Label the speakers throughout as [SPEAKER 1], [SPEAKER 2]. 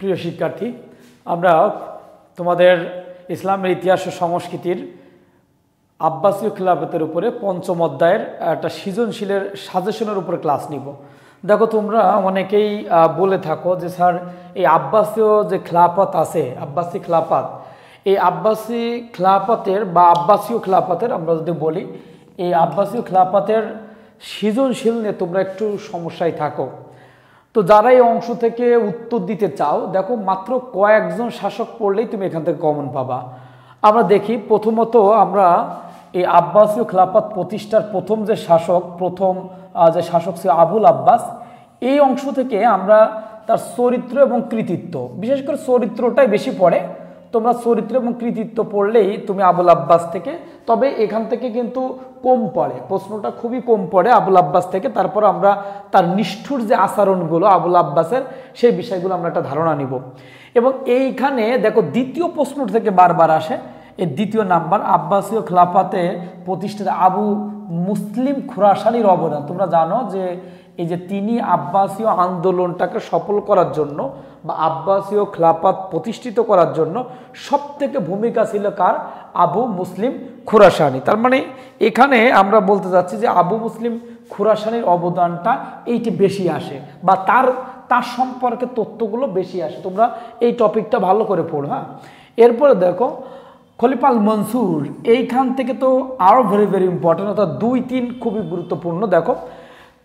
[SPEAKER 1] প্রিয় শিক্ষার্থী, আমরা তোমাদের ইসলামের ইতিহাস ও সংস্কৃতির আব্বাসীয় খিলাফতের উপরে পঞ্চম অধ্যায়ের একটা সৃজনশীলের সাজেশনের উপরে ক্লাস নিব। দেখো, তোমরা অনেকেই বলে থাকো যে স্যার এই আব্বাসীয় যে খিলাফত আছে, আব্বাসী খিলাফত, এই আব্বাসী খিলাফতের বা আব্বাসীয় খিলাফতের আমরা যদি বলি, এই আব্বাসীয় খিলাফতের সৃজনশীল নিয়ে তোমরা একটু সমস্যায় থাকো। তো যারা এই অংশ থেকে উত্তর দিতে চাও, দেখো মাত্র কয়েকজন শাসক পড়লেই তুমি এখান থেকে কমন পাবা। আমরা দেখি, প্রথমত আমরা এই আব্বাসীয় খিলাফত প্রতিষ্ঠার প্রথম যে শাসক ছিল আবুল আব্বাস। এই অংশ থেকে আমরা তার চরিত্র এবং কৃতিত্ব, বিশেষ করে চরিত্রটাই বেশি পড়ে। তোমরা চরিত্র এবং কৃতিত্ব পড়লেই তুমি আবুল আব্বাস থেকে, তবে এখান থেকে কিন্তু কম পড়ে, প্রশ্নটা খুবই কম পড়ে আবুল আব্বাস থেকে। তারপর আমরা তার নিষ্ঠুর যে আচরণগুলো আবুল আব্বাসের, সেই বিষয়গুলো আমরা একটা ধারণা নিব। এবং এইখানে দেখো দ্বিতীয় প্রশ্ন থেকে বারবার আসে, এই দ্বিতীয় নাম্বার আব্বাসীয় খিলাফতে প্রতিষ্ঠিত আবু মুসলিম খুরাসানির অবদান। তোমরা জানো যে এই যে তিনি আব্বাসীয় আন্দোলনটাকে সফল করার জন্য বা আব্বাসীয় খিলাফত প্রতিষ্ঠিত করার জন্য সবথেকে ভূমিকা ছিল কার? আবু মুসলিম খুরাসানি। তার মানে এখানে আমরা বলতে যাচ্ছি যে আবু মুসলিম খুরাসানির অবদানটা এইটি বেশি আসে বা তার সম্পর্কে তথ্যগুলো বেশি আসে। তোমরা এই টপিকটা ভালো করে পড়ো। হ্যাঁ, এরপরে দেখো খলিফা আল মনসুর, এইখান থেকে তো আরও ভেরি ইম্পর্টেন্ট, অর্থাৎ 2-3 খুবই গুরুত্বপূর্ণ। দেখো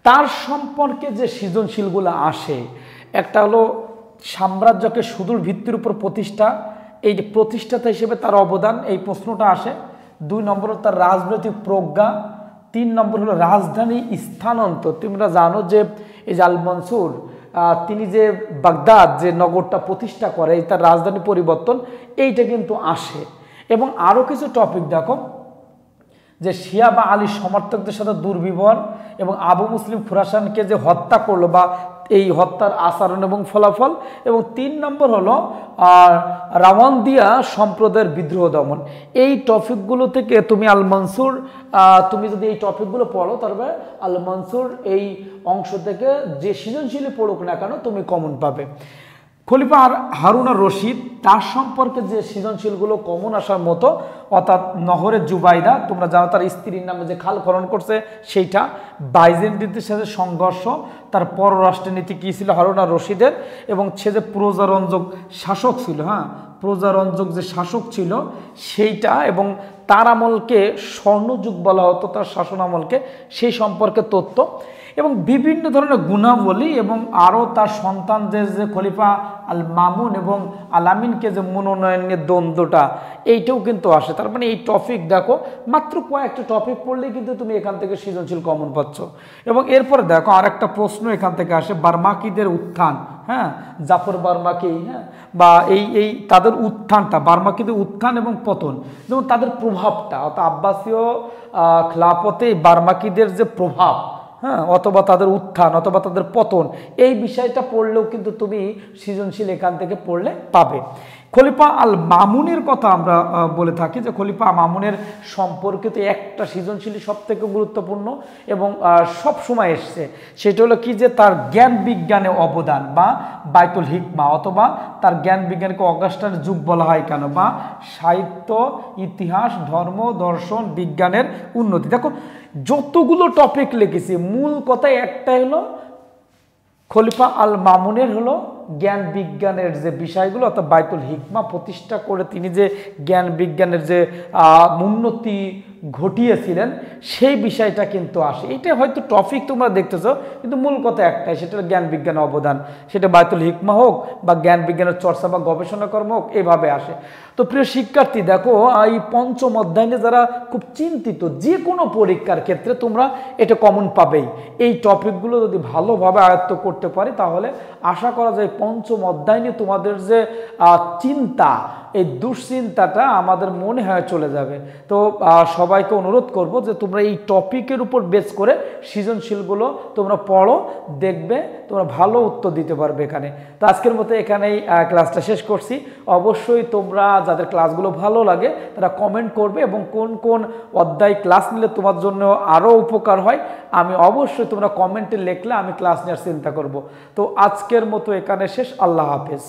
[SPEAKER 1] তার সম্পর্কে যে সৃজনশীলগুলো আসে, একটা হলো সাম্রাজ্যকে সুদূর ভিত্তির উপর প্রতিষ্ঠা, এই যে প্রতিষ্ঠাতা হিসেবে তার অবদান, এই প্রশ্নটা আসে। 2 নম্বর তার রাজনৈতিক প্রজ্ঞা। 3 নম্বর হলো রাজধানী স্থানান্তর। তোমরা জানো যে এই যে আল মনসুর, তিনি যে বাগদাদ যে নগরটা প্রতিষ্ঠা করে, তার রাজধানী পরিবর্তন, এইটা কিন্তু আসে। এবং আরও কিছু টপিক দেখো, যে শিয়া বা আলী সমর্থকদের সাথে দুর্বিবহার এবং আবু মুসলিম খুরাসানকে যে হত্যা করলো বা এই হত্যার আচরণ এবং ফলাফল। এবং 3 নম্বর হলো রাওয়ান্দিয়া সম্প্রদায়ের বিদ্রোহ দমন। এই টপিকগুলো থেকে তুমি আল মনসুর, তুমি যদি এই টপিকগুলো পড়ো, তবে আল মনসুর এই অংশ থেকে যে সৃজনশীলই পড়ুক না কেন তুমি কমন পাবে। খলিফা হারুন আর রশিদ, তার সম্পর্কে যে সৃজনশীলগুলো কমন আসার মতো, অর্থাৎ নহরে জুবাইদা, তোমরা জানো তার স্ত্রীর নামে যে খাল খনন করছে সেইটা, বাইজেন্টিনদের সাথে সংঘর্ষ, তার পররাষ্ট্রনীতি কী ছিল হারুন আর রশিদের, এবং সে যে প্রজারঞ্জক শাসক ছিল, হ্যাঁ প্রজারঞ্জক যে শাসক ছিল সেইটা, এবং তার আমলকে স্বর্ণযুগ বলা হতো, তার শাসন আমলকে, সেই সম্পর্কে তথ্য এবং বিভিন্ন ধরনের গুণাবলী, এবং আরও তার সন্তান যে খলিফা আল মামুন এবং আল আমিনকে যে মনোনয়নের দ্বন্দ্বটা, এইটাও কিন্তু আসে। তার মানে এই টপিক দেখো, মাত্র কয়েকটা টপিক পড়লেই কিন্তু তুমি এখান থেকে সৃজনশীল কমন পাচ্ছ। এবং এরপরে দেখো আরেকটা প্রশ্ন এখান থেকে আসে, বার্মাকিদের উত্থান, হ্যাঁ জাফর বার্মাকি, হ্যাঁ বা এই তাদের উত্থানটা, বার্মাকিদের উত্থান এবং পতন, যেমন তাদের প্রভাবটা, অর্থাৎ আব্বাসীয় খিলাফতে বার্মাকিদের যে প্রভাব, হ্যাঁ অথবা তাদের উত্থান অথবা তাদের পতন, এই বিষয়টা পড়লেও কিন্তু তুমি সৃজনশীল এখান থেকে পড়লে পাবে। খলিফা আল মামুনের কথা আমরা বলে থাকি, যে খলিফা মামুনের সম্পর্কিত একটা সৃজনশীলই সব থেকে গুরুত্বপূর্ণ এবং সব সময় এসছে, সেটা হলো কি, যে তার জ্ঞান বিজ্ঞানে অবদান বা বাইতুল হিকমা, অথবা তার জ্ঞান বিজ্ঞানকে অগাস্টার যুগ বলা হয় কেন, বা সাহিত্য, ইতিহাস, ধর্ম, দর্শন, বিজ্ঞানের উন্নতি। দেখো যতগুলো টপিক লিখেছি, মূল কথা একটাই হলো, খলিফা আল মামুনের হলো জ্ঞান বিজ্ঞানের যে বিষয়গুলো, অর্থাৎ বাইতুল হিকমা প্রতিষ্ঠা করে তিনি যে জ্ঞান বিজ্ঞানের যে উন্নতি ঘটিয়েছিলেন, সেই বিষয়টা কিন্তু আসে। এটা হয়তো টপিক তোমরা দেখতেছো, কিন্তু মূল কথা একটাই, সেটা জ্ঞান বিজ্ঞানের অবদান, সেটা বাইতুল হিকমা হোক বা জ্ঞান বিজ্ঞানের চর্চা বা গবেষণা কর্ম হোক, এভাবে আসে। তো প্রিয় শিক্ষার্থী, দেখো এই পঞ্চম অধ্যায়ে যারা খুব চিন্তিত, যে কোনো পরীক্ষার ক্ষেত্রে তোমরা এটা কমন পাবেই। এই টপিকগুলো যদি ভালোভাবে আয়ত্ত করতে পারি, তাহলে আশা করা যায় পঞ্চম অধ্যায় নিয়ে তোমাদের যে চিন্তা, এই দুশ্চিন্তাটা আমাদের মনে হয় চলে যাবে। তো সবাইকে অনুরোধ করব যে তোমরা এই টপিকের উপর বেস করে সৃজনশীলগুলো তোমরা পড়ো, দেখবে তোমরা ভালো উত্তর দিতে পারবে এখানে। তো আজকের মতো এখানেই ক্লাসটা শেষ করছি। অবশ্যই তোমরা যাদের ক্লাসগুলো ভালো লাগে তারা কমেন্ট করবে, এবং কোন কোন অধ্যায় ক্লাস নিলে তোমার জন্য আরও উপকার হয় আমি অবশ্যই তোমরা কমেন্টে লিখলে আমি ক্লাস নেওয়ার চিন্তা করব। তো আজকের মতো এখানে শেষ। আল্লাহ হাফেজ।